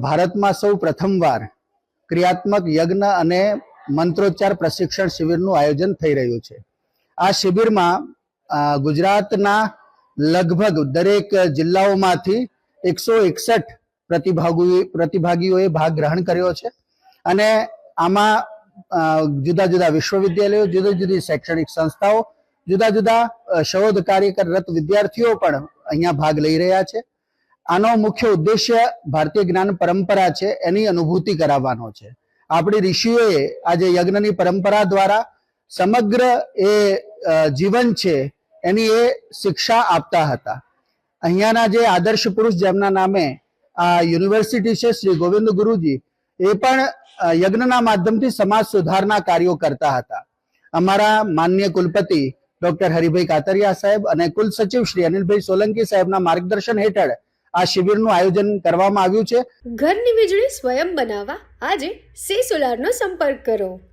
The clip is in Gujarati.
ભારતમાં સૌ પ્રથમવાર ક્રિયાત્મક યજ્ઞ અને મંત્રોચ્ચાર પ્રશિક્ષણ શિબિરનું આયોજન થઈ રહ્યું છે। આ શિબિરમાં ગુજરાતના લગભગ દરેક જિલ્લાઓમાંથી 161 પ્રતિભાગીઓએ ભાગ ગ્રહણ કર્યો છે અને આમાં જુદા જુદા વિશ્વવિદ્યાલયો, જુદી જુદી શૈક્ષણિક સંસ્થાઓ, જુદા જુદા શોધ કાર્ય કરત વિદ્યાર્થીઓ પણ અહીંયા ભાગ લઈ રહ્યા છે। આનો મુખ્ય ઉદ્દેશ્ય ભારતીય જ્ઞાન પરંપરા છે એની અનુભૂતિ કરાવવાનો છે। આપણી ઋષિઓએ આજે યજ્ઞની પરંપરા દ્વારા સમગ્ર એ જીવન છે એની એ શિક્ષા આપતા હતા। અહીંયાના જે આદર્શ પુરુષ જેમના નામે આ યુનિવર્સિટી છે, શ્રી ગોવિંદ ગુરુજી, એ પણ યજ્ઞના માધ્યમથી સમાજ સુધારના કાર્યો કરતા હતા। અમારા માનનીય કુલપતિ ડોક્ટર હરિભાઈ કાતરિયા સાહેબ અને કુલ સચિવ શ્રી અનિલભાઈ સોલંકી સાહેબના માર્ગદર્શન હેઠળ આ શિબિરનું આયોજન કરવામાં આવ્યું છે। ઘરની વીજળી સ્વયં બનાવવા આજે સે સોલારનો સંપર્ક કરો।